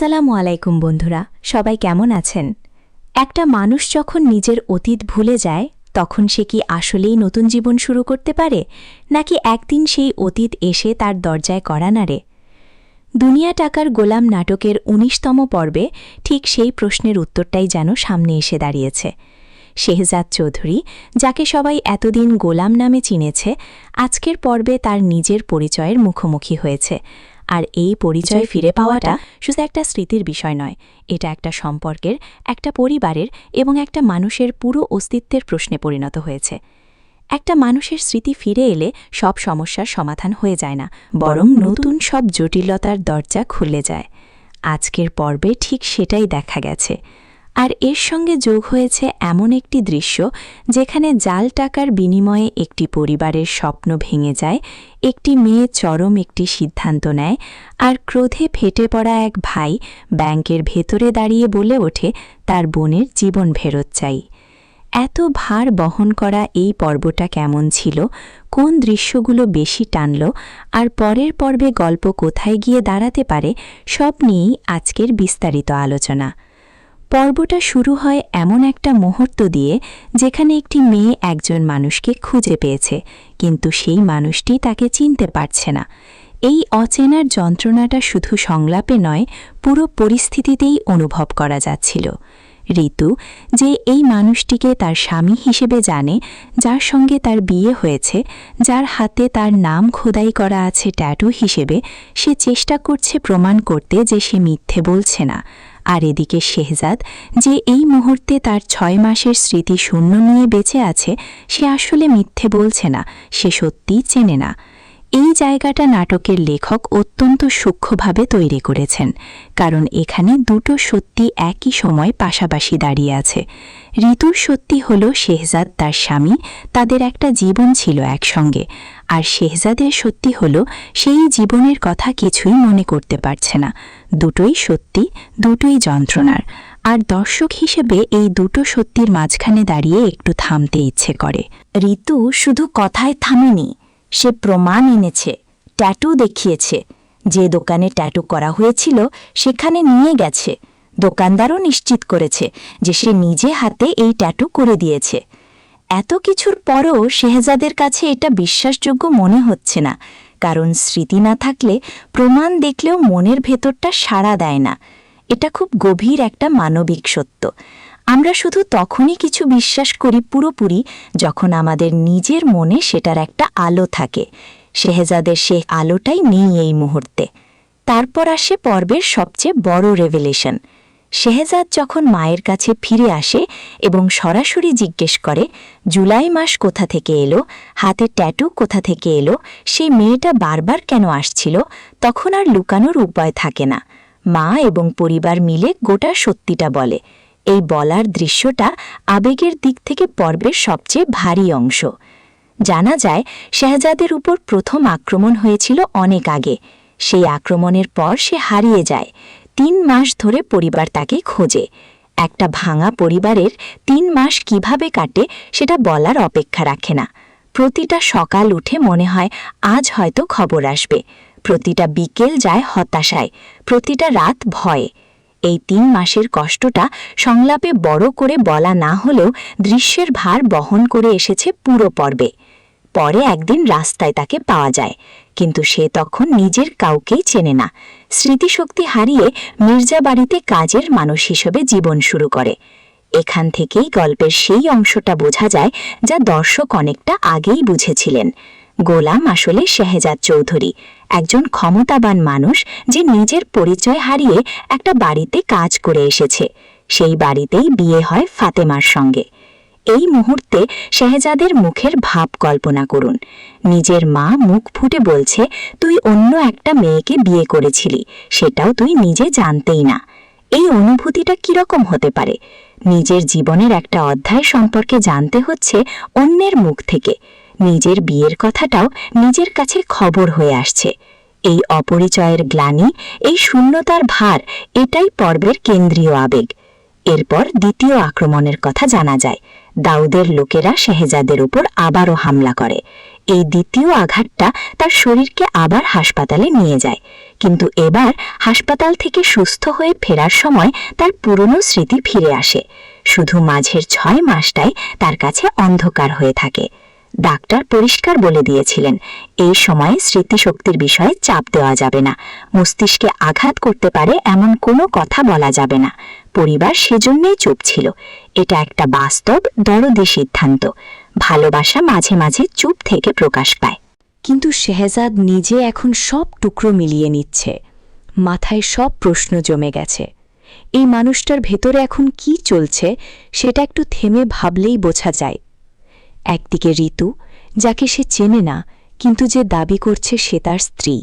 আসসালামু আলাইকুম বন্ধুরা, সবাই কেমন আছেন? একটা মানুষ যখন নিজের অতীত ভুলে যায় তখন সে কি আসলেই নতুন জীবন শুরু করতে পারে, নাকি একদিন সেই অতীত এসে তার দরজায় কড়া নাড়ে? দুনিয়া টাকার গোলাম নাটকের ১৯তম পর্বে ঠিক সেই প্রশ্নের উত্তরটাই যেন সামনে এসে দাঁড়িয়েছে। শেহজাদ চৌধুরী, যাকে সবাই এতদিন গোলাম নামে চিনেছে, আজকের পর্বে তার নিজের পরিচয়ের মুখোমুখি হয়েছে। আর এই পরিচয় ফিরে পাওয়াটা শুধু একটা স্মৃতির বিষয় নয়, এটা একটা সম্পর্কের, একটা পরিবারের এবং একটা মানুষের পুরো অস্তিত্বের প্রশ্নে পরিণত হয়েছে। একটা মানুষের স্মৃতি ফিরে এলে সব সমস্যার সমাধান হয়ে যায় না, বরং নতুন সব জটিলতার দরজা খুলে যায়। আজকের পর্বে ঠিক সেটাই দেখা গেছে। আর এর সঙ্গে যোগ হয়েছে এমন একটি দৃশ্য যেখানে জাল টাকার বিনিময়ে একটি পরিবারের স্বপ্ন ভেঙে যায়, একটি মেয়ে চরম একটি সিদ্ধান্ত নেয়, আর ক্রোধে ফেটে পড়া এক ভাই ব্যাংকের ভেতরে দাঁড়িয়ে বলে ওঠে তার বোনের জীবন ফেরত চাই। এত ভার বহন করা এই পর্বটা কেমন ছিল, কোন দৃশ্যগুলো বেশি টানল, আর পরের পর্বে গল্প কোথায় গিয়ে দাঁড়াতে পারে, সব নিয়েই আজকের বিস্তারিত আলোচনা। পর্বটা শুরু হয় এমন একটা মুহূর্ত দিয়ে যেখানে একটি মেয়ে একজন মানুষকে খুঁজে পেয়েছে, কিন্তু সেই মানুষটি তাকে চিনতে পারছে না। এই অচেনার যন্ত্রণাটা শুধু সংলাপে নয়, পুরো পরিস্থিতিতেই অনুভব করা যাচ্ছিল। ঋতু, যে এই মানুষটিকে তার স্বামী হিসেবে জানে, যার সঙ্গে তার বিয়ে হয়েছে, যার হাতে তার নাম খোদাই করা আছে ট্যাটু হিসেবে, সে চেষ্টা করছে প্রমাণ করতে যে সে মিথ্যে বলছে না। আর এদিকে শেহজাদ, যে এই মুহূর্তে তার ৬ মাসের স্মৃতি শূন্য নিয়ে বেঁচে আছে, সে আসলে মিথ্যে বলছে না, সে সত্যিই চেনে না। এই জায়গাটা নাটকের লেখক অত্যন্ত সূক্ষ্মভাবে তৈরি করেছেন, কারণ এখানে দুটো সত্যি একই সময় পাশাপাশি দাঁড়িয়ে আছে। ঋতুর সত্যি হল শেহজাদ তার স্বামী, তাদের একটা জীবন ছিল একসঙ্গে। আর শেহজাদের সত্যি হল সেই জীবনের কথা কিছুই মনে করতে পারছে না। দুটোই সত্যি, দুটোই যন্ত্রণার। আর দর্শক হিসেবে এই দুটো সত্যির মাঝখানে দাঁড়িয়ে একটু থামতে ইচ্ছে করে। ঋতু শুধু কথায় থামেনি, সে প্রমাণ এনেছে, ট্যাটু দেখিয়েছে। যে দোকানে ট্যাটু করা হয়েছিল সেখানে নিয়ে গেছে। দোকানদারও নিশ্চিত করেছে যে সে নিজে হাতে এই ট্যাটু করে দিয়েছে। এত কিছুর পরও শেহজাদের কাছে এটা বিশ্বাসযোগ্য মনে হচ্ছে না, কারণ স্মৃতি না থাকলে প্রমাণ দেখলেও মনের ভেতরটা সাড়া দেয় না। এটা খুব গভীর একটা মানবিক সত্য। আমরা শুধু তখনই কিছু বিশ্বাস করি পুরোপুরি যখন আমাদের নিজের মনে সেটার একটা আলো থাকে। শেহজাদের সে আলোটাই নেই এই মুহূর্তে। তারপর আসে পর্বের সবচেয়ে বড় রেভেলেশন। শেহজাদ যখন মায়ের কাছে ফিরে আসে এবং সরাসরি জিজ্ঞেস করে জুলাই মাস কোথা থেকে এলো, হাতে ট্যাটু কোথা থেকে এলো, সেই মেয়েটা বারবার কেন আসছিল, তখন আর লুকানোর উপায় থাকে না। মা এবং পরিবার মিলে গোটা সত্যিটা বলে। এই বলার দৃশ্যটা আবেগের দিক থেকে পর্বের সবচেয়ে ভারী অংশ। জানা যায় শেহজাদের উপর প্রথম আক্রমণ হয়েছিল অনেক আগে। সেই আক্রমণের পর সে হারিয়ে যায়। ৩ মাস ধরে পরিবার তাকে খোঁজে। একটা ভাঙা পরিবারের ৩ মাস কিভাবে কাটে সেটা বলার অপেক্ষা রাখে না। প্রতিটা সকাল উঠে মনে হয় আজ হয়তো খবর আসবে। প্রতিটা বিকেল যায় হতাশায়, প্রতিটা রাত ভয়ে। এই ৩ মাসের কষ্টটা সংলাপে বড় করে বলা না হলেও দৃশ্যের ভার বহন করে এসেছে পুরো পর্বে। পরে একদিন রাস্তায় তাকে পাওয়া যায়, কিন্তু সে তখন নিজের কাউকেই চেনে না। স্মৃতিশক্তি হারিয়ে মির্জা বাড়িতে কাজের মানুষ হিসেবে জীবন শুরু করে। এখান থেকেই গল্পের সেই অংশটা বোঝা যায় যা দর্শক অনেকটা আগেই বুঝেছিলেন। গোলাম আসলে শেহজাদ চৌধুরী, একজন ক্ষমতাবান মানুষ যে নিজের পরিচয় হারিয়ে একটা বাড়িতে কাজ করে এসেছে। সেই বাড়িতেই বিয়ে হয় ফাতেমার সঙ্গে। এই মুহূর্তে শেহজাদের মুখের ভাব কল্পনা করুন। নিজের মা মুখ ফুটে বলছে তুই অন্য একটা মেয়েকে বিয়ে করেছিলি, সেটাও তুই নিজে জানতেই না। এই অনুভূতিটা কিরকম হতে পারে? নিজের জীবনের একটা অধ্যায় সম্পর্কে জানতে হচ্ছে অন্যের মুখ থেকে। নিজের বিয়ের কথাটাও নিজের কাছে খবর হয়ে আসছে। এই অপরিচয়ের গ্লানি, এই শূন্যতার ভার, এটাই পর্বের কেন্দ্রীয় আবেগ। এরপর দ্বিতীয় আক্রমণের কথা জানা যায়। দাউদের লোকেরা শেহজাদের উপর আবারও হামলা করে। এই দ্বিতীয় আঘাতটা তার শরীরকে আবার হাসপাতালে নিয়ে যায়, কিন্তু এবার হাসপাতাল থেকে সুস্থ হয়ে ফেরার সময় তার পুরনো স্মৃতি ফিরে আসে। শুধু মাঝের 6 মাসটাই তার কাছে অন্ধকার হয়ে থাকে। ডাক্তার পরিষ্কার বলে দিয়েছিলেন, এই সময়ে স্মৃতিশক্তির বিষয়ে চাপ দেওয়া যাবে না, মস্তিষ্কে আঘাত করতে পারে এমন কোনো কথা বলা যাবে না। পরিবার সেজন্যই চুপ ছিল। এটা একটা বাস্তব, দরদি সিদ্ধান্ত। ভালোবাসা মাঝে মাঝে চুপ থেকে প্রকাশ পায়। কিন্তু শেহজাদ নিজে এখন সব টুকরো মিলিয়ে নিচ্ছে। মাথায় সব প্রশ্ন জমে গেছে। এই মানুষটার ভেতরে এখন কি চলছে সেটা একটু থেমে ভাবলেই বোঝা যায়। একদিকে ঋতু, যাকে সে চেনে না কিন্তু যে দাবি করছে সে তার স্ত্রী।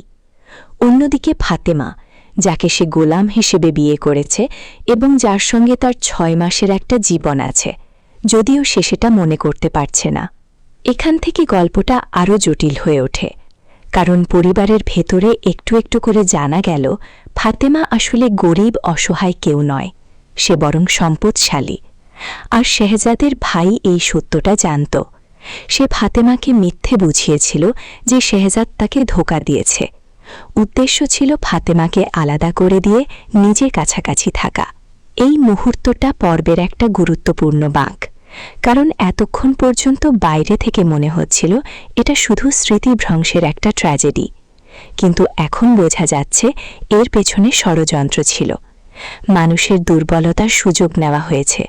অন্যদিকে ফাতেমা, যাকে সে গোলাম হিসেবে বিয়ে করেছে এবং যার সঙ্গে তার 6 মাসের একটা জীবন আছে, যদিও সে সেটা মনে করতে পারছে না। এখান থেকে গল্পটা আরও জটিল হয়ে ওঠে, কারণ পরিবারের ভেতরে একটু একটু করে জানা গেল ফাতেমা আসলে গরিব অসহায় কেউ নয়, সে বরং সম্পদশালী। আর শেহজাদের ভাই এই সত্যটা জানত। সে ফাতেমাকে মিথ্যে বুঝিয়েছিল যে শেহজাদ তাকে ধোঁকা দিয়েছে। উদ্দেশ্য ছিল ফাতেমাকে আলাদা করে দিয়ে নিজের কাছাকাছি থাকা। এই মুহূর্তটা পর্বের একটা গুরুত্বপূর্ণ বাঁক, কারণ এতক্ষণ পর্যন্ত বাইরে থেকে মনে হচ্ছিল এটা শুধু স্মৃতিভ্রংশের একটা ট্র্যাজেডি, কিন্তু এখন বোঝা যাচ্ছে এর পেছনে ষড়যন্ত্র ছিল। মানুষের দুর্বলতার সুযোগ নেওয়া হয়েছে।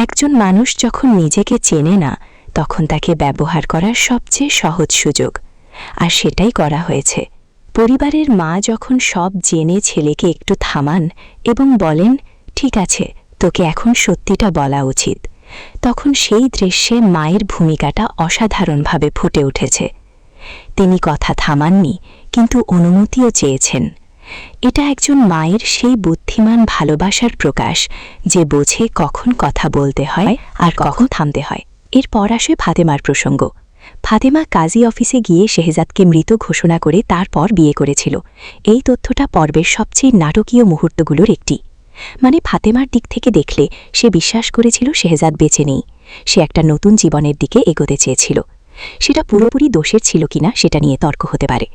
একজন মানুষ যখন নিজেকে চেনে না, তখন তাকে ব্যবহার করার সবচেয়ে সহজ সুযোগ, আর সেটাই করা হয়েছে। পরিবারের মা যখন সব জেনে ছেলেকে একটু থামান এবং বলেন, ঠিক আছে, তোকে এখন সত্যিটা বলা উচিত, তখন সেই দৃশ্যে মায়ের ভূমিকাটা অসাধারণভাবে ফুটে উঠেছে। তিনি কথা থামাননি, কিন্তু অনুমতিও চেয়েছেন। এটা একজন মায়ের সেই বুদ্ধিমান ভালোবাসার প্রকাশ, যে বোঝে কখন কথা বলতে হয় আর কখন থামতে হয়। এরপর আসে ফাতেমার প্রসঙ্গ। ফাতেমা কাজী অফিসে গিয়ে শেহজাদকে মৃত ঘোষণা করে তারপর বিয়ে করেছিল। এই তথ্যটা পর্বের সবচেয়ে নাটকীয় মুহূর্তগুলোর একটি। মানে ফাতেমার দিক থেকে দেখলে সে বিশ্বাস করেছিল শেহজাদ বেঁচে নেই, সে একটা নতুন জীবনের দিকে এগোতে চেয়েছিল। সেটা পুরোপুরি দোষের ছিল কিনা সেটা নিয়ে তর্ক হতে পারে,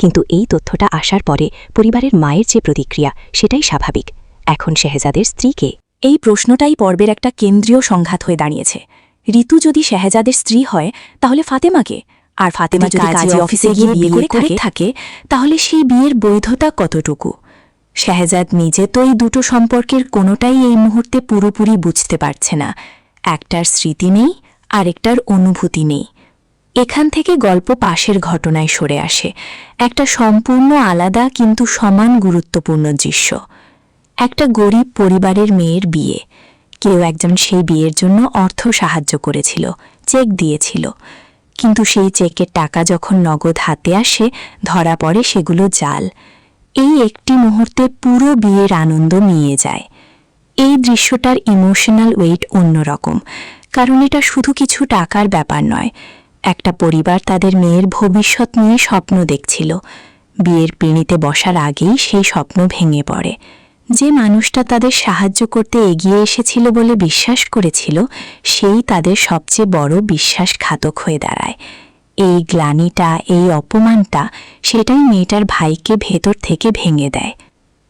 কিন্তু এই তথ্যটা আসার পরে পরিবারের মায়ের যে প্রতিক্রিয়া সেটাই স্বাভাবিক। এখন শেহজাদের স্ত্রীকে? এই প্রশ্নটাই পর্বের একটা কেন্দ্রীয় সংঘাত হয়ে দাঁড়িয়েছে। ঋতু যদি শেহজাদের স্ত্রী হয় তাহলে ফাতেমাকে, আর ফাতেমা যদি কাজী অফিসে গিয়ে বিয়ে করে থাকে তাহলে সেই বিয়ের বৈধতা কতটুকু? শেহজাদ নিজে তো এই দুটো সম্পর্কের কোনোটাই এই মুহূর্তে পুরোপুরি বুঝতে পারছে না। একটার স্মৃতি নেই, আরেকটার অনুভূতি নেই। এখান থেকে গল্প পাশের ঘটনায় সরে আসে, একটা সম্পূর্ণ আলাদা কিন্তু সমান গুরুত্বপূর্ণ দৃশ্য। একটা গরিব পরিবারের মেয়ের বিয়ে। কেউ একজন সেই বিয়ের জন্য অর্থ সাহায্য করেছিল, চেক দিয়েছিল, কিন্তু সেই চেকের টাকা যখন নগদ হাতে আসে ধরা পড়ে সেগুলো জাল। এই একটি মুহূর্তে পুরো বিয়ের আনন্দ মিয়ে যায়। এই দৃশ্যটার ইমোশনাল ওয়েট অন্যরকম, কারণ এটা শুধু কিছু টাকার ব্যাপার নয়। একটা পরিবার তাদের মেয়ের ভবিষ্যৎ নিয়ে স্বপ্ন দেখছিল। বিয়ের পিঁড়িতে বসার আগেই সেই স্বপ্ন ভেঙে পড়ে। যে মানুষটা তাদের সাহায্য করতে এগিয়ে এসেছিল বলে বিশ্বাস করেছিল, সেই তাদের সবচেয়ে বড় বিশ্বাসঘাতক হয়ে দাঁড়ায়। এই গ্লানিটা, এই অপমানটা, সেটাই মেয়েটার ভাইকে ভেতর থেকে ভেঙে দেয়।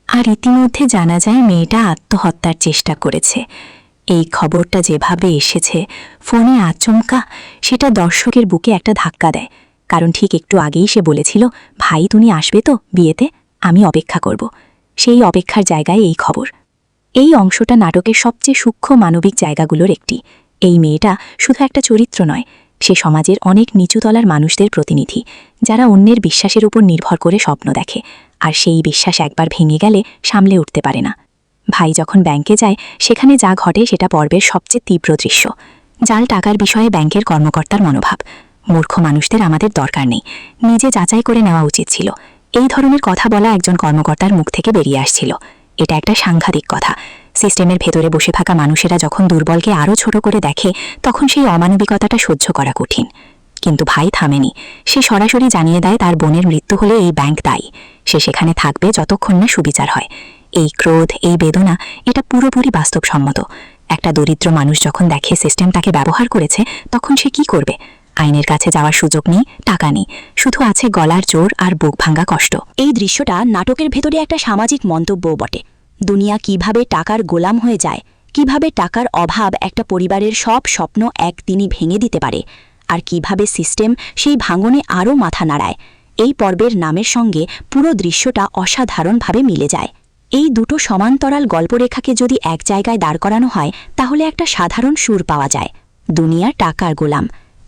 আর ইতিমধ্যে জানা যায় মেয়েটা আত্মহত্যার চেষ্টা করেছে। এই খবরটা যেভাবে এসেছে, ফোনে আচমকা, সেটা দর্শকের বুকে একটা ধাক্কা দেয়। কারণ ঠিক একটু আগেই সে বলেছিল, ভাই তুমি আসবে তো বিয়েতে, আমি অপেক্ষা করব। সেই অপেক্ষার জায়গায় এই খবর। এই অংশটা নাটকের সবচেয়ে সূক্ষ্ম মানবিক জায়গাগুলোর একটি। এই মেয়েটা শুধু একটা চরিত্র নয়, সে সমাজের অনেক নিচুতলার মানুষদের প্রতিনিধি, যারা অন্যের বিশ্বাসের উপর নির্ভর করে স্বপ্ন দেখে, আর সেই বিশ্বাস একবার ভেঙে গেলে সামলে উঠতে পারে না। ভাই যখন ব্যাংকে যায়, সেখানে যা ঘটে সেটা পর্বের সবচেয়ে তীব্র দৃশ্য। জাল টাকার বিষয়ে ব্যাংকের কর্মকর্তার মনোভাব। মূর্খ মানুষদের আমাদের দরকার নেই, নিজে যাচাই করে নেওয়া উচিত ছিল। এই ধরনের কথা বলা একজন কর্মকর্তার মুখ থেকে বেরিয়ে আসছিল। এটা একটা সাংঘাতিক কথা। সিস্টেমের ভেতরে বসে থাকা মানুষেরা যখন দুর্বলকে আরও ছোট করে দেখে, তখন সেই অমানবিকতাটা সহ্য করা কঠিন। কিন্তু ভাই থামেনি। সে সরাসরি জানিয়ে দেয় তার বোনের মৃত্যু হলে এই ব্যাংক দায়ী। সে সেখানে থাকবে যতক্ষণ না সুবিচার হয়। এই ক্রোধ, এই বেদনা, এটা পুরোপুরি বাস্তবসম্মত। একটা দরিদ্র মানুষ যখন দেখে সিস্টেম তাকে ব্যবহার করেছে, তখন সে কি করবে? আইনের কাছে যাওয়ার সুযোগ নেই, টাকা নেই, শুধু আছে গলার জোর আর বুক ভাঙা কষ্ট। এই দৃশ্যটা নাটকের ভেতরে একটা সামাজিক মন্তব্যও বটে। দুনিয়া কিভাবে টাকার গোলাম হয়ে যায়, কিভাবে টাকার অভাব একটা পরিবারের সব স্বপ্ন একদিনই ভেঙে দিতে পারে, আর কিভাবে সিস্টেম সেই ভাঙনে আরও মাথা নাড়ায়। এই পর্বের নামের সঙ্গে পুরো দৃশ্যটা অসাধারণভাবে মিলে যায়। এই দুটো সমান্তরাল গল্পরেখাকে যদি এক জায়গায় দাঁড় করানো হয়, তাহলে একটা সাধারণ সুর পাওয়া যায়। দুনিয়া টাকার গোলাম,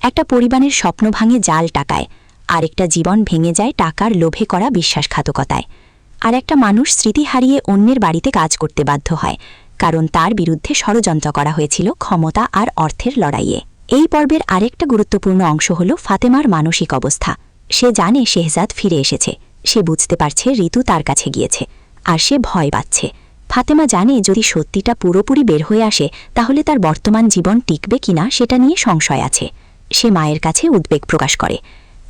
একটা পরিবারের স্বপ্ন ভাঙে জাল টাকায়, আরেকটা জীবন ভেঙে যায় টাকার লোভে করা বিশ্বাসঘাতকতায়। আর একটা মানুষ স্মৃতি হারিয়ে অন্যের বাড়িতে কাজ করতে বাধ্য হয়, কারণ তার বিরুদ্ধে ষড়যন্ত্র করা হয়েছিল ক্ষমতা আর অর্থের লড়াইয়ে। এই পর্বের আরেকটা গুরুত্বপূর্ণ অংশ হল ফাতেমার মানসিক অবস্থা। সে জানে শেহজাদ ফিরে এসেছে, সে বুঝতে পারছে ঋতু তার কাছে গিয়েছে, আর সে ভয় পাচ্ছে। ফাতেমা জানে যদি সত্যিটা পুরোপুরি বের হয়ে আসে, তাহলে তার বর্তমান জীবন টিকবে কিনা সেটা নিয়ে সংশয় আছে। সে মায়ের কাছে উদ্বেগ প্রকাশ করে।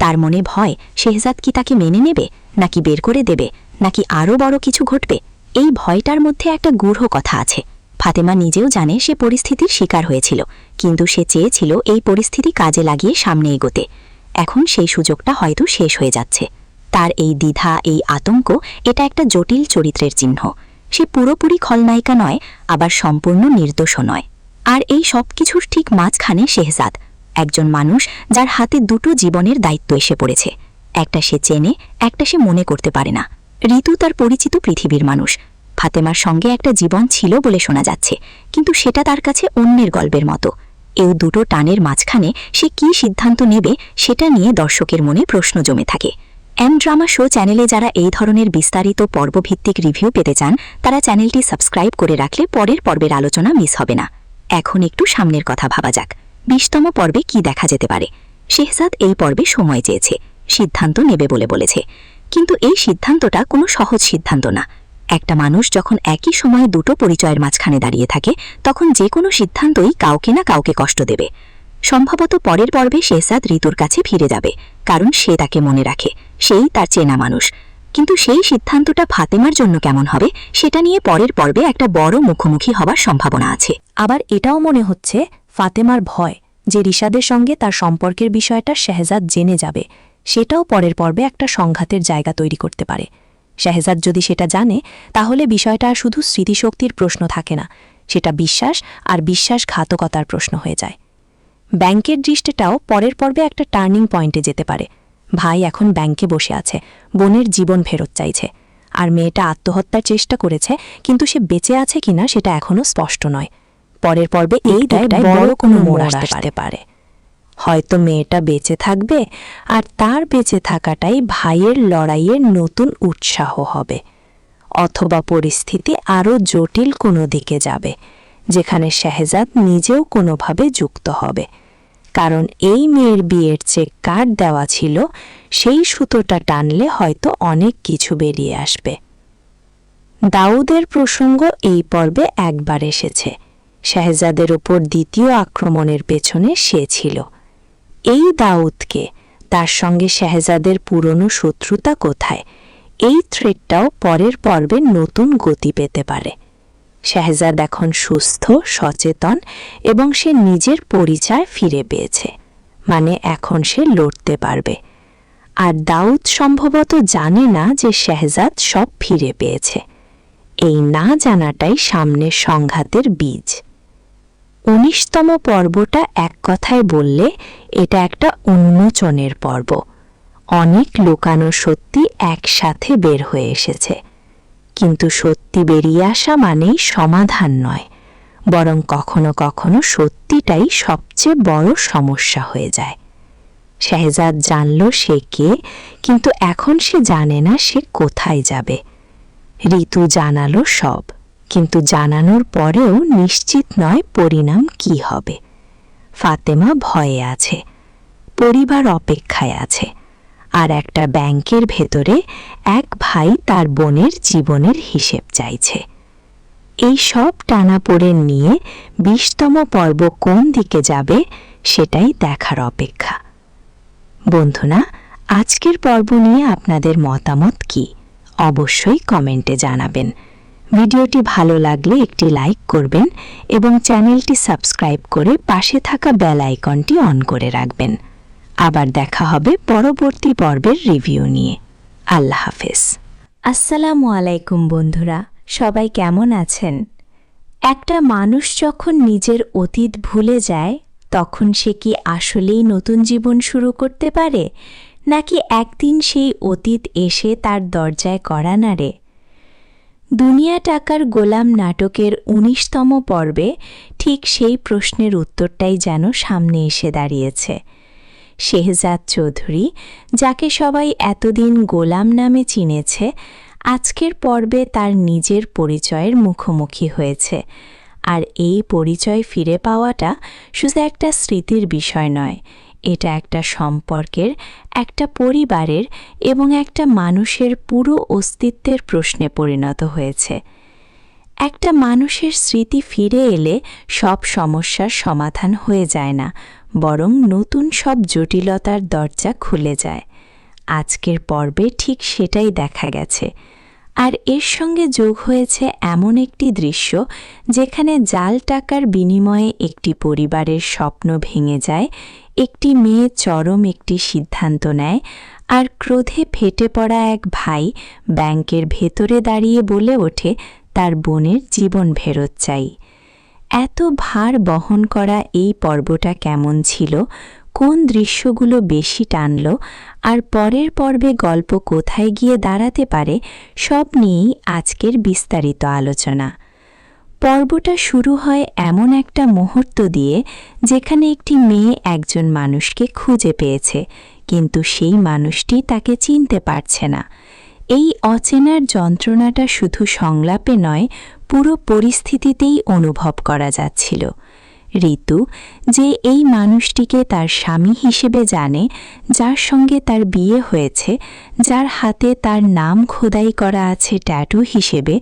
তার মনে ভয়, শেহজাদ কি তাকে মেনে নেবে, নাকি বের করে দেবে, নাকি আরও বড় কিছু ঘটবে। এই ভয়টার মধ্যে একটা গূঢ় কথা আছে। ফাতেমা নিজেও জানে সে পরিস্থিতির শিকার হয়েছিল, কিন্তু সে চেয়েছিল এই পরিস্থিতি কাজে লাগিয়ে সামনে এগোতে। এখন সেই সুযোগটা হয়তো শেষ হয়ে যাচ্ছে। তার এই দ্বিধা, এই আতঙ্ক, এটা একটা জটিল চরিত্রের চিহ্ন। সে পুরোপুরি খলনায়িকা নয়, আবার সম্পূর্ণ নির্দোষও নয়। আর এই সব কিছুর ঠিক মাঝখানে শেহজাদ, একজন মানুষ যার হাতে দুটো জীবনের দায়িত্ব এসে পড়েছে। একটা সে চেনে, একটা সে মনে করতে পারে না। ঋতু তার পরিচিত পৃথিবীর মানুষ। ফাতেমার সঙ্গে একটা জীবন ছিল বলে শোনা যাচ্ছে, কিন্তু সেটা তার কাছে অন্যের গল্পের মতো। এই দুটো টানের মাঝখানে সে কী সিদ্ধান্ত নেবে, সেটা নিয়ে দর্শকের মনে প্রশ্ন জমে থাকে। ড্রামা শো চ্যানেলে যারা এই ধরনের বিস্তারিত পর্বভিত্তিক রিভিউ পেতে চান, তারা চ্যানেলটি সাবস্ক্রাইব করে রাখলে পরের পর্বের আলোচনা মিস হবে না। এখন একটু সামনের কথা ভাবা যাক। 20তম পর্বে কি দেখা যেতে পারে? শেহজাদ এই পর্বে সময় চেয়েছে, সিদ্ধান্ত নেবে বলে বলেছে, কিন্তু এই সিদ্ধান্তটা কোনো সহজ সিদ্ধান্ত না। একটা মানুষ যখন একই সময়ে দুটো পরিচয়ের মাঝখানে দাঁড়িয়ে থাকে, তখন যে কোনো সিদ্ধান্তই কাউকে না কাউকে কষ্ট দেবে। সম্ভবত পরের পর্বে শেহজাদ ঋতুর কাছে ফিরে যাবে, কারণ সে তাকে মনে রাখে, সেই তার চেনা মানুষ। কিন্তু সেই সিদ্ধান্তটা ফাতেমার জন্য কেমন হবে, সেটা নিয়ে পরের পর্বে একটা বড় মুখোমুখি হবার সম্ভাবনা আছে। আবার এটাও মনে হচ্ছে ফাতেমার ভয় যে রিশাদের সঙ্গে তার সম্পর্কের বিষয়টা শেহজাদ জেনে যাবে, সেটাও পরের পর্বে একটা সংঘাতের জায়গা তৈরি করতে পারে। শেহজাদ যদি সেটা জানে, তাহলে বিষয়টা আর শুধু স্মৃতিশক্তির প্রশ্ন থাকে না, সেটা বিশ্বাস আর বিশ্বাসঘাতকতার প্রশ্ন হয়ে যায়। ব্যাংকের দৃষ্টিটাও পরের পর্বে একটা টার্নিং পয়েন্টে যেতে পারে। ভাই এখন ব্যাংকে বসে আছে, বোনের জীবন ফেরত চাইছে, আর মেয়েটা আত্মহত্যার চেষ্টা করেছে, কিন্তু সে বেঁচে আছে কিনা সেটা এখনও স্পষ্ট নয়। পরের পর্বে এইটাই বড় কোনো মোড় আসতে পারে। হয়তো মেয়েটা বেঁচে থাকবে, আর তার বেঁচে থাকাটাই ভাইয়ের লড়াইয়ের নতুন উৎসাহ হবে। অথবা পরিস্থিতি আরও জটিল কোনো দিকে যাবে, যেখানে শেহজাদ নিজেও কোনোভাবে যুক্ত হবে। কারণ এই মেয়ের বিয়ের চেক কার্ড দেওয়া ছিল, সেই সুতোটা টানলে হয়তো অনেক কিছু বেরিয়ে আসবে। দাউদের প্রসঙ্গ এই পর্বে একবার এসেছে। শেহজাদের ওপর দ্বিতীয় আক্রমণের পেছনে সে ছিল। এই দাউদকে, তার সঙ্গে শেহজাদের পুরনো শত্রুতা কোথায়, এই থ্রেডটাও পরের পর্বে নতুন গতি পেতে পারে। শেহজাদ এখন সুস্থ, সচেতন, এবং সে নিজের পরিচয় ফিরে পেয়েছে, মানে এখন সে লড়তে পারবে। আর দাউদ সম্ভবত জানে না যে শেহজাদ সব ফিরে পেয়েছে। এই না জানাটাই সামনের সংঘাতের বীজ। 19তম পর্বটা এক কথায় বললে এটা একটা উন্মোচনের পর্ব। অনেক লুকানো সত্যি একসাথে বের হয়ে এসেছে, কিন্তু সত্যি বেরিয়ে আসা মানেই সমাধান নয়, বরং কখনো কখনো সত্যিটাই সবচেয়ে বড় সমস্যা হয়ে যায়। শেহজাদ জানল সে কে, কিন্তু এখন সে জানে না সে কোথায় যাবে। ঋতু জানালো সব, কিন্তু জানানোর পরেও নিশ্চিত নয় পরিণাম কি হবে। ফাতেমা ভয়ে আছে, পরিবার অপেক্ষায় আছে, আর একটা ব্যাংকের ভেতরে এক ভাই তার বোনের জীবনের হিসেব চাইছে। এই সব টানাপোড়েন নিয়ে 20তম পর্ব কোন দিকে যাবে, সেটাই দেখার অপেক্ষা। বন্ধুরা, আজকের পর্ব নিয়ে আপনাদের মতামত কি? অবশ্যই কমেন্টে জানাবেন। ভিডিওটি ভালো লাগলে একটি লাইক করবেন এবং চ্যানেলটি সাবস্ক্রাইব করে পাশে থাকা বেল আইকনটি অন করে রাখবেন। আবার দেখা হবে পরবর্তী পর্বের রিভিউ নিয়ে। আল্লাহ হাফেজ। আসসালামু আলাইকুম বন্ধুরা, সবাই কেমন আছেন? একটা মানুষ যখন নিজের অতীত ভুলে যায় তখন সে কি আসলেই নতুন জীবন শুরু করতে পারে, নাকি একদিন সেই অতীত এসে তার দরজায় কড়া নাড়ে? দুনিয়া টাকার গোলাম নাটকের ১৯তম পর্বে ঠিক সেই প্রশ্নের উত্তরটাই যেন সামনে এসে দাঁড়িয়েছে। শেহজাদ চৌধুরী, যাকে সবাই এতদিন গোলাম নামে চিনেছে, আজকের পর্বে তার নিজের পরিচয়ের মুখোমুখি হয়েছে। আর এই পরিচয় ফিরে পাওয়াটা শুধু একটা স্মৃতির বিষয় নয়, এটা একটা সম্পর্কের, একটা পরিবারের এবং একটা মানুষের পুরো অস্তিত্বের প্রশ্নে পরিণত হয়েছে। একটা মানুষের স্মৃতি ফিরে এলে সব সমস্যার সমাধান হয়ে যায় না, বরং নতুন সব জটিলতার দরজা খুলে যায়। আজকের পর্বে ঠিক সেটাই দেখা গেছে। আর এর সঙ্গে যোগ হয়েছে এমন একটি দৃশ্য যেখানে জাল টাকার বিনিময়ে একটি পরিবারের স্বপ্ন ভেঙে যায়, একটি মেয়ে চরম একটি সিদ্ধান্ত নেয়, আর ক্রোধে ফেটে পড়া এক ভাই ব্যাংকের ভেতরে দাঁড়িয়ে বলে ওঠে তার বোনের জীবন ফেরত চাই। এত ভার বহন করা এই পর্বটা কেমন ছিল, কোন দৃশ্যগুলো বেশি টানল, আর পরের পর্বে গল্প কোথায় গিয়ে দাঁড়াতে পারে, সব নিয়েই আজকের বিস্তারিত আলোচনা। পর্বটা শুরু হয় এমন একটা মুহূর্ত দিয়ে যেখানে একটি মেয়ে একজন মানুষকে খুঁজে পেয়েছে, কিন্তু সেই মানুষটি তাকে চিনতে পারছে না। এই অচেনার যন্ত্রণাটা শুধু সংলাপে নয়, পুরো পরিস্থিতিতেই অনুভব করা যাচ্ছিল। ঋতু, যে এই মানুষটিকে তার স্বামী হিসেবে জানে, যার সঙ্গে তার বিয়ে হয়েছে, যার হাতে তার নাম খোদাই করা আছে ট্যাটু হিসেবে,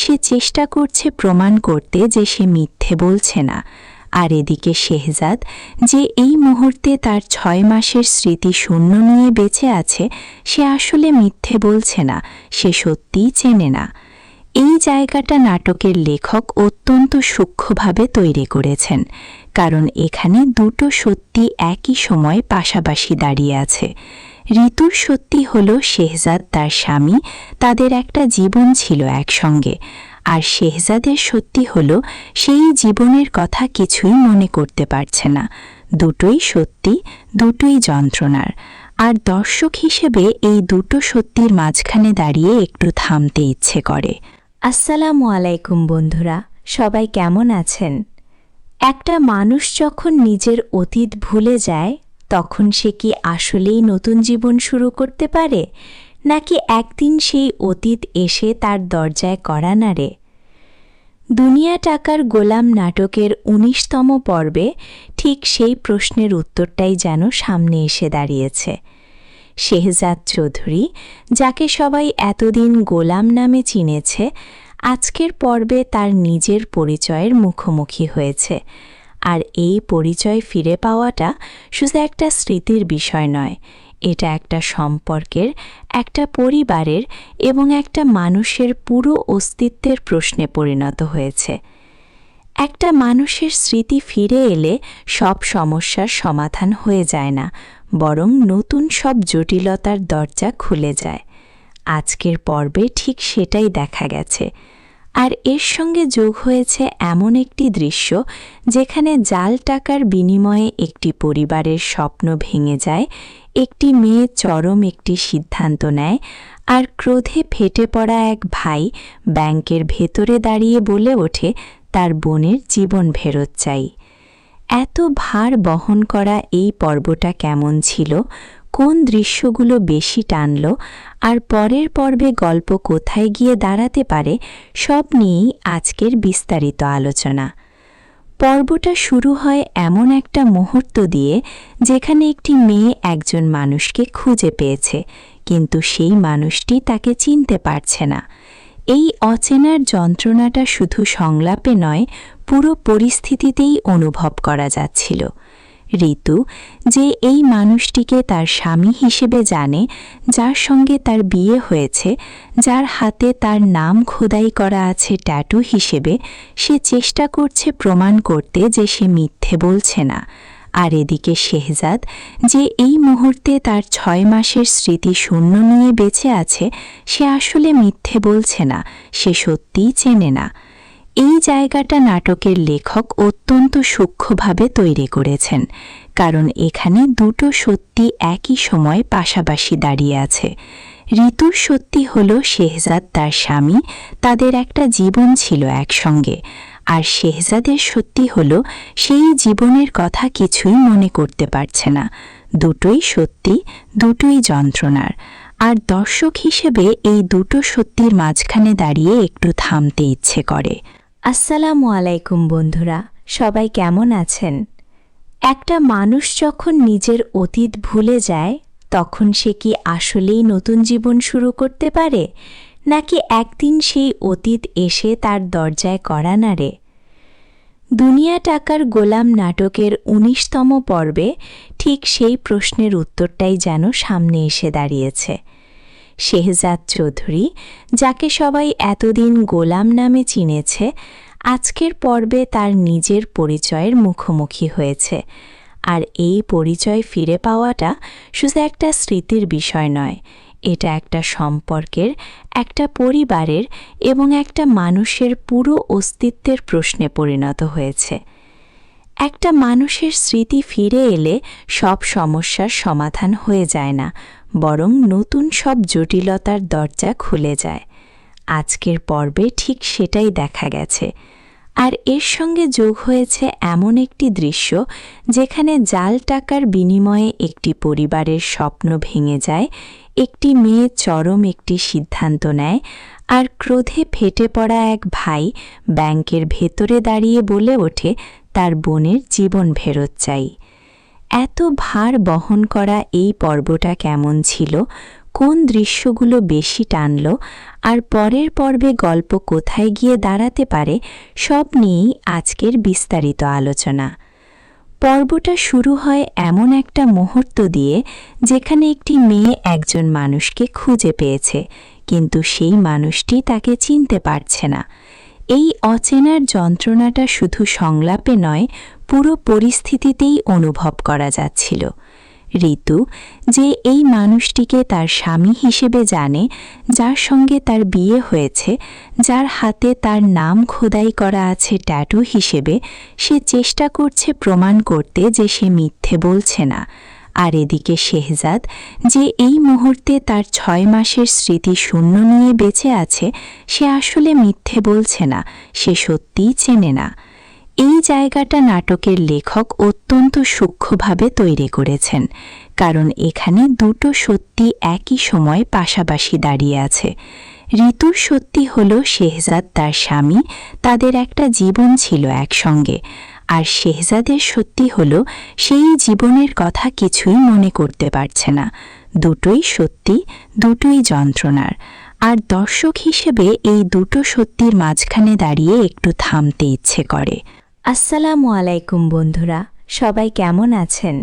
সে চেষ্টা করছে প্রমাণ করতে যে সে মিথ্যে বলছে না। আর এদিকে শেহজাদ, যে এই মুহূর্তে তার ৬ মাসের স্মৃতি শূন্য নিয়ে বেঁচে আছে, সে আসলে মিথ্যে বলছে না, সে সত্যিই চেনে না। এই জায়গাটা নাটকের লেখক অত্যন্ত সূক্ষ্মভাবে তৈরি করেছেন, কারণ এখানে দুটো সত্যি একই সময় পাশাপাশি দাঁড়িয়ে আছে। ঋতুর সত্যি হল শেহজাদ তার স্বামী, তাদের একটা জীবন ছিল একসঙ্গে। আর শেহজাদের সত্যি হল সেই জীবনের কথা কিছুই মনে করতে পারছে না। দুটোই সত্যি, দুটোই যন্ত্রণার। আর দর্শক হিসেবে এই দুটো সত্যির মাঝখানে দাঁড়িয়ে একটু থামতে ইচ্ছে করে। আসসালামু আলাইকুম বন্ধুরা, সবাই কেমন আছেন? একটা মানুষ যখন নিজের অতীত ভুলে যায় তখন সে কি আসলেই নতুন জীবন শুরু করতে পারে, নাকি একদিন সেই অতীত এসে তার দরজায় কড়া নাড়ে? দুনিয়া টাকার গোলাম নাটকের ১৯তম পর্বে ঠিক সেই প্রশ্নের উত্তরটাই যেন সামনে এসে দাঁড়িয়েছে। শেহজাদ চৌধুরী, যাকে সবাই এতদিন গোলাম নামে চিনেছে, আজকের পর্বে তার নিজের পরিচয়ের মুখোমুখি হয়েছে। আর এই পরিচয় ফিরে পাওয়াটা শুধু একটা স্মৃতির বিষয় নয়, এটা একটা সম্পর্কের, একটা পরিবারের এবং একটা মানুষের পুরো অস্তিত্বের প্রশ্নে পরিণত হয়েছে। একটা মানুষের স্মৃতি ফিরে এলে সব সমস্যার সমাধান হয়ে যায় না, বরং নতুন সব জটিলতার দরজা খুলে যায়। আজকের পর্বে ঠিক সেটাই দেখা গেছে। আর এর সঙ্গে যোগ হয়েছে এমন একটি দৃশ্য যেখানে জাল টাকার বিনিময়ে একটি পরিবারের স্বপ্ন ভেঙে যায়, একটি মেয়ে চরম একটি সিদ্ধান্ত নেয়, আর ক্রোধে ফেটে পড়া এক ভাই ব্যাংকের ভেতরে দাঁড়িয়ে বলে ওঠে তার বোনের জীবন ফেরত চাই। এত ভার বহন করা এই পর্বটা কেমন ছিল, কোন দৃশ্যগুলো বেশি টানল, আর পরের পর্বে গল্প কোথায় গিয়ে দাঁড়াতে পারে, সব নিয়েই আজকের বিস্তারিত আলোচনা। পর্বটা শুরু হয় এমন একটা মুহূর্ত দিয়ে যেখানে একটি মেয়ে একজন মানুষকে খুঁজে পেয়েছে, কিন্তু সেই মানুষটি তাকে চিনতে পারছে না। এই অচেনার যন্ত্রণাটা শুধু সংলাপে নয়, পুরো পরিস্থিতিতেই অনুভব করা যাচ্ছিল। ঋতু যে এই মানুষটিকে তার স্বামী হিসেবে জানে, যার সঙ্গে তার বিয়ে হয়েছে, যার হাতে তার নাম খোদাই করা আছে ট্যাটু হিসেবে, সে চেষ্টা করছে প্রমাণ করতে যে সে মিথ্যে বলছে না। আর এদিকে শেহজাদ যে এই মুহূর্তে তার 6 মাসের স্মৃতি শূন্য নিয়ে বেঁচে আছে, সে আসলে মিথ্যে বলছে না, সে সত্যিই চেনে না। এই জায়গাটা নাটকের লেখক অত্যন্ত সূক্ষ্মভাবে তৈরি করেছেন, কারণ এখানে দুটো সত্যি একই সময় পাশাপাশি দাঁড়িয়ে আছে। ঋতুর সত্যি হল শেহজাদ তার স্বামী, তাদের একটা জীবন ছিল একসঙ্গে। আর শেহজাদের সত্যি হল সেই জীবনের কথা কিছুই মনে করতে পারছে না। দুটোই সত্যি, দুটোই যন্ত্রণার। আর দর্শক হিসেবে এই দুটো সত্যির মাঝখানে দাঁড়িয়ে একটু থামতে ইচ্ছে করে। আসসালামু আলাইকুম বন্ধুরা, সবাই কেমন আছেন? একটা মানুষ যখন নিজের অতীত ভুলে যায়, তখন সে কি আসলেই নতুন জীবন শুরু করতে পারে, নাকি একদিন সেই অতীত এসে তার দরজায় কড়া নাড়ে? দুনিয়া টাকার গোলাম নাটকের ১৯তম পর্বে ঠিক সেই প্রশ্নের উত্তরটাই যেন সামনে এসে দাঁড়িয়েছে। শেহজাদ চৌধুরী, যাকে সবাই এতদিন গোলাম নামে চিনেছে, আজকের পর্বে তার নিজের পরিচয়ের মুখোমুখি হয়েছে। আর এই পরিচয় ফিরে পাওয়াটা শুধু একটা স্মৃতির বিষয় নয়, এটা একটা সম্পর্কের, একটা পরিবারের এবং একটা মানুষের পুরো অস্তিত্বের প্রশ্নে পরিণত হয়েছে। একটা মানুষের স্মৃতি ফিরে এলে সব সমস্যার সমাধান হয়ে যায় না, বরং নতুন সব জটিলতার দরজা খুলে যায়। আজকের পর্বে ঠিক সেটাই দেখা গেছে। আর এর সঙ্গে যোগ হয়েছে এমন একটি দৃশ্য যেখানে জাল টাকার বিনিময়ে একটি পরিবারের স্বপ্ন ভেঙে যায়, একটি মেয়ে চরম একটি সিদ্ধান্ত নেয়, আর ক্রোধে ফেটে পড়া এক ভাই ব্যাংকের ভেতরে দাঁড়িয়ে বলে ওঠে তার বোনের জীবন ফেরত চাই। এত ভার বহন করা এই পর্বটা কেমন ছিল, কোন দৃশ্যগুলো বেশি টানল, আর পরের পর্বে গল্প কোথায় গিয়ে দাঁড়াতে পারে, সব নিয়েই আজকের বিস্তারিত আলোচনা। পর্বটা শুরু হয় এমন একটা মুহূর্ত দিয়ে যেখানে একটি মেয়ে একজন মানুষকে খুঁজে পেয়েছে, কিন্তু সেই মানুষটি তাকে চিনতে পারছে না। এই অচেনার যন্ত্রণাটা শুধু সংলাপে নয়, পুরো পরিস্থিতিতেই অনুভব করা যাচ্ছিল। ঋতু যে এই মানুষটিকে তার স্বামী হিসেবে জানে, যার সঙ্গে তার বিয়ে হয়েছে, যার হাতে তার নাম খোদাই করা আছে ট্যাটু হিসেবে, সে চেষ্টা করছে প্রমাণ করতে যে সে মিথ্যে বলছে না। আর এদিকে শেহজাদ যে এই মুহূর্তে তার 6 মাসের স্মৃতি শূন্য নিয়ে বেঁচে আছে, সে আসলে মিথ্যে বলছে না, সে সত্যিই চেনে না। এই জায়গাটা নাটকের লেখক অত্যন্ত সূক্ষ্মভাবে তৈরি করেছেন, কারণ এখানে দুটো সত্যি একই সময় পাশাপাশি দাঁড়িয়ে আছে। ঋতুর সত্যি হল শেহজাদ তার স্বামী, তাদের একটা জীবন ছিল একসঙ্গে। আর শেহজাদের সত্যি হল সেই জীবনের কথা কিছুই মনে করতে পারছে না। দুটোই সত্যি, দুটোই যন্ত্রণার। আর দর্শক হিসেবে এই দুটো সত্যির মাঝখানে দাঁড়িয়ে একটু থামতে ইচ্ছে করে। আসসালামু আলাইকুম বন্ধুরা, সবাই কেমন আছেন?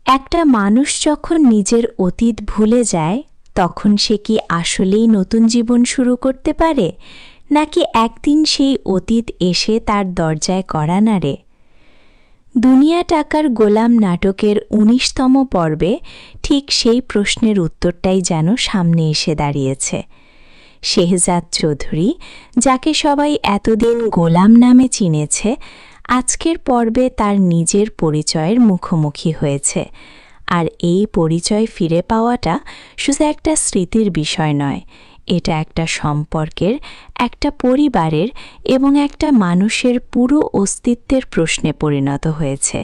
একটা মানুষ যখন নিজের অতীত ভুলে যায়, তখন সে কি আসলেই নতুন জীবন শুরু করতে পারে, নাকি একদিন সেই অতীত এসে তার দরজায় কড়া নাড়ে? দুনিয়া টাকার গোলাম নাটকের ১৯তম পর্বে ঠিক সেই প্রশ্নের উত্তরটাই যেন সামনে এসে দাঁড়িয়েছে। শেহজাদ চৌধুরী, যাকে সবাই এতদিন গোলাম নামে চিনেছে, আজকের পর্বে তার নিজের পরিচয়ের মুখোমুখি হয়েছে। আর এই পরিচয় ফিরে পাওয়াটা শুধু একটা স্মৃতির বিষয় নয়, এটা একটা সম্পর্কের, একটা পরিবারের এবং একটা মানুষের পুরো অস্তিত্বের প্রশ্নে পরিণত হয়েছে।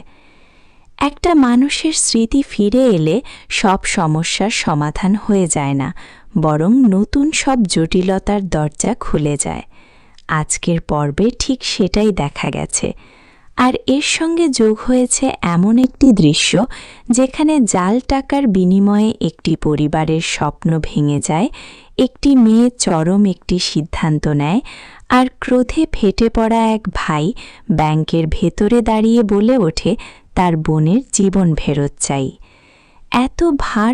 একটা মানুষের স্মৃতি ফিরে এলে সব সমস্যার সমাধান হয়ে যায় না, বরং নতুন সব জটিলতার দরজা খুলে যায়। আজকের পর্বে ঠিক সেটাই দেখা গেছে। আর এর সঙ্গে যোগ হয়েছে এমন একটি দৃশ্য যেখানে জাল টাকার বিনিময়ে একটি পরিবারের স্বপ্ন ভেঙে যায়, একটি মেয়ে চরম একটি সিদ্ধান্ত নেয়, আর ক্রোধে ফেটে পড়া এক ভাই ব্যাংকের ভেতরে দাঁড়িয়ে বলে ওঠে তার বোনের জীবন ফেরত চাই। এত ভার